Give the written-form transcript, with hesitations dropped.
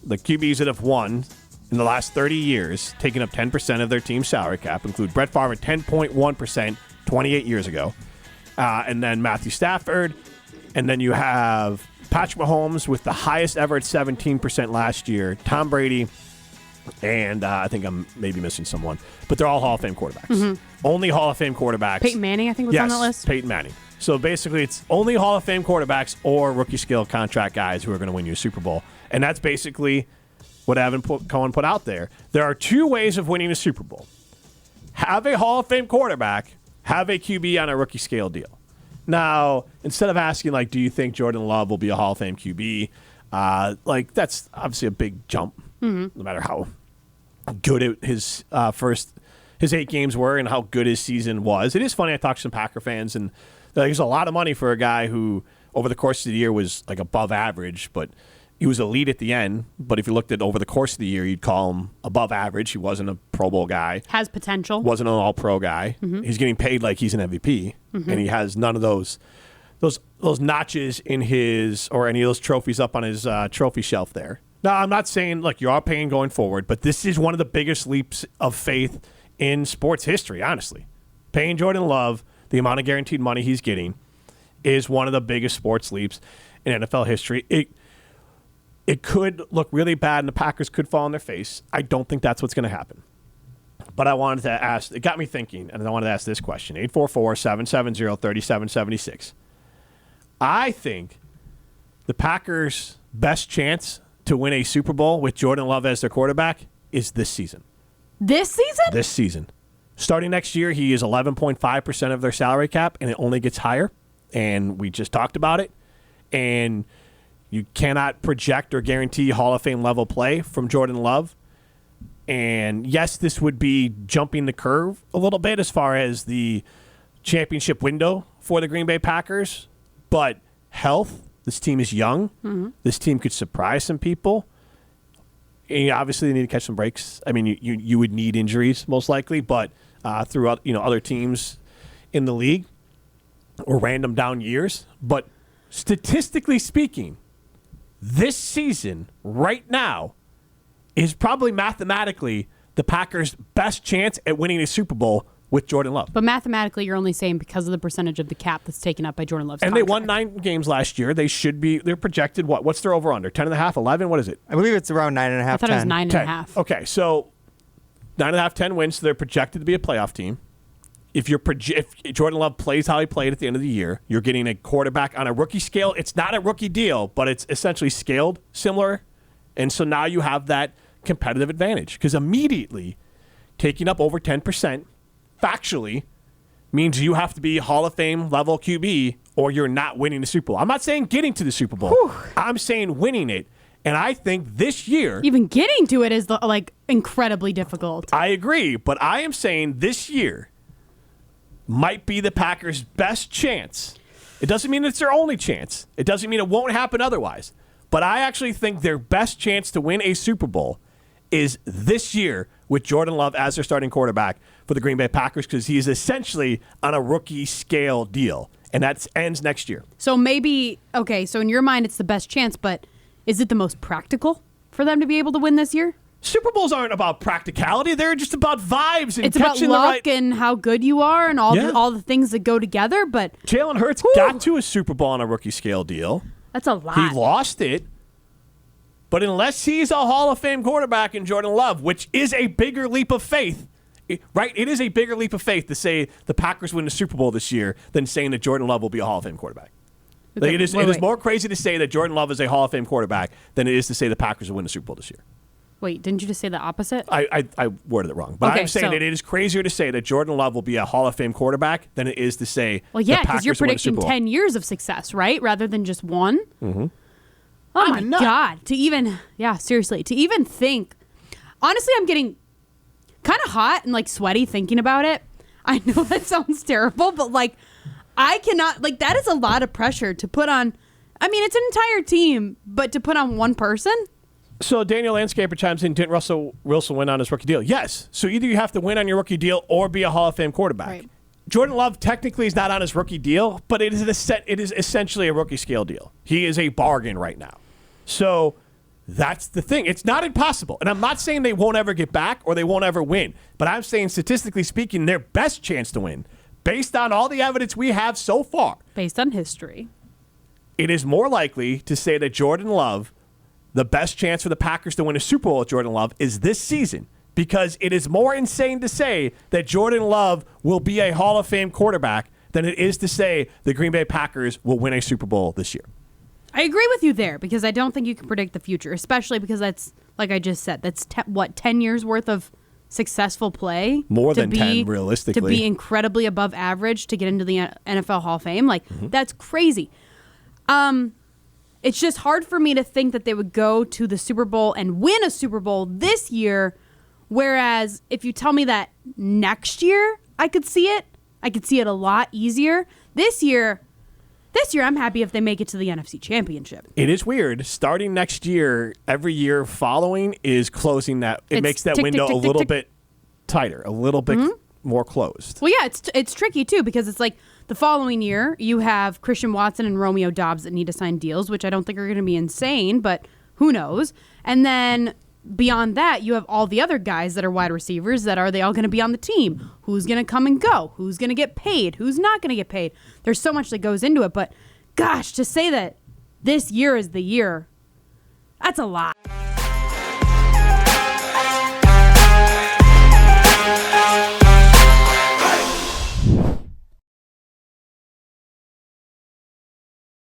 the QBs that have won in the last 30 years, taking up 10% of their team's salary cap, include Brett Favre at 10.1% 28 years ago, and then Matthew Stafford, and then you have Patrick Mahomes with the highest ever at 17% last year, Tom Brady, and I think I'm maybe missing someone, but they're all Hall of Fame quarterbacks. Only Hall of Fame quarterbacks. Peyton Manning, I think, was on that list. Peyton Manning. So basically, it's only Hall of Fame quarterbacks or rookie scale contract guys who are going to win you a Super Bowl. And that's basically what Evan Cohen put out there. There are two ways of winning a Super Bowl. Have a Hall of Fame quarterback, have a QB on a rookie scale deal. Now, instead of asking, like, do you think Jordan Love will be a Hall of Fame QB, that's obviously a big jump, no matter how good his 8 games were and how good his season was. It is funny, I talked to some Packer fans, and there's a lot of money for a guy who, over the course of the year, was like above average, but he was elite at the end. But if you looked at over the course of the year, you'd call him above average. He wasn't a Pro Bowl guy. Has potential. Wasn't an All-Pro guy. He's getting paid like he's an MVP, and he has none of those notches in his, or any of those trophies up on his trophy shelf there. Now, I'm not saying, look, you are paying going forward, but this is one of the biggest leaps of faith in sports history, honestly. Paying Jordan Love the amount of guaranteed money he's getting is one of the biggest sports leaps in NFL history. It could look really bad, and the Packers could fall on their face. I don't think that's what's going to happen. But I wanted to ask, it got me thinking, and I wanted to ask this question, 844-770-3776. I think the Packers' best chance to win a Super Bowl with Jordan Love as their quarterback is this season. This season? This season. Starting next year, he is 11.5% of their salary cap, and it only gets higher. And we just talked about it. And you cannot project or guarantee Hall of Fame level play from Jordan Love. And yes, this would be jumping the curve a little bit as far as the championship window for the Green Bay Packers. But health, this team is young. This team could surprise some people. And obviously, they need to catch some breaks. I mean, you would need injuries most likely, but throughout other teams in the league or random down years. But statistically speaking, this season right now is probably mathematically the Packers' best chance at winning a Super Bowl with Jordan Love. But mathematically, you're only saying because of the percentage of the cap that's taken up by Jordan Love's contract. And they won 9 games last year. They're projected, what's their over-under? 10.5, 11? What is it? I believe it's around 9.5, 10. I thought it was 9.5. Okay, so 9.5, 10 wins, so they're projected to be a playoff team. If Jordan Love plays how he played at the end of the year, you're getting a quarterback on a rookie scale. It's not a rookie deal, but it's essentially scaled similar. And so now you have that competitive advantage because immediately taking up over 10% factually means you have to be Hall of Fame level QB or you're not winning the Super Bowl. I'm not saying getting to the Super Bowl. Whew. I'm saying winning it. And I think this year... Even getting to it is incredibly difficult. I agree, but I am saying this year might be the Packers' best chance. It doesn't mean it's their only chance. It doesn't mean it won't happen otherwise. But I actually think their best chance to win a Super Bowl is this year with Jordan Love as their starting quarterback for the Green Bay Packers because he is essentially on a rookie scale deal, and that ends next year. So maybe, okay, so in your mind it's the best chance, but is it the most practical for them to be able to win this year? Super Bowls aren't about practicality. They're just about vibes and it's about luck and how good you are and all the things that go together. But Jalen Hurts got to a Super Bowl on a rookie scale deal. That's a lot. He lost it. But unless he's a Hall of Fame quarterback in Jordan Love, which is a bigger leap of faith, right? It is a bigger leap of faith to say the Packers win the Super Bowl this year than saying that Jordan Love will be a Hall of Fame quarterback. Okay, it is more crazy to say that Jordan Love is a Hall of Fame quarterback than it is to say the Packers will win the Super Bowl this year. Wait, didn't you just say the opposite? I worded it wrong. But okay, I'm saying that it is crazier to say that Jordan Love will be a Hall of Fame quarterback than it is to say well, yeah, because you're predicting 10 years of success, right? Rather than just one. Mm-hmm. Oh, my God. To even think. Honestly, I'm getting kind of hot and sweaty thinking about it. I know that sounds terrible, but I cannot, that is a lot of pressure to put on. I mean, it's an entire team, but to put on one person. So Daniel Landscaper chimes in, didn't Russell Wilson win on his rookie deal? Yes. So either you have to win on your rookie deal or be a Hall of Fame quarterback. Right. Jordan Love technically is not on his rookie deal, but it is essentially a rookie scale deal. He is a bargain right now. So That's the thing. It's not impossible. And I'm not saying they won't ever get back or they won't ever win. But I'm saying, statistically speaking, their best chance to win, based on all the evidence we have so far, based on history, it is more likely to say that Jordan Love, the best chance for the Packers to win a Super Bowl with Jordan Love is this season, because it is more insane to say that Jordan Love will be a Hall of Fame quarterback than it is to say the Green Bay Packers will win a Super Bowl this year. I agree with you there, because I don't think you can predict the future, especially because that's, like I just said, that's 10 years worth of successful play. More than 10, realistically. To be incredibly above average to get into the NFL Hall of Fame. Like, that's crazy. It's just hard for me to think that they would go to the Super Bowl and win a Super Bowl this year, whereas if you tell me that next year I could see it a lot easier. This year, I'm happy if they make it to the NFC Championship. It is weird. Starting next year, every year following is closing that. It makes that window a little bit tighter, a little bit more closed. Well, yeah, it's tricky, too, because it's like the following year, you have Christian Watson and Romeo Doubs that need to sign deals, which I don't think are going to be insane, but who knows? And then beyond that, you have all the other guys that are wide receivers that are they all going to be on the team? Who's going to come and go? Who's going to get paid? Who's not going to get paid? There's so much that goes into it, but gosh, to say that this year is the year, that's a lot.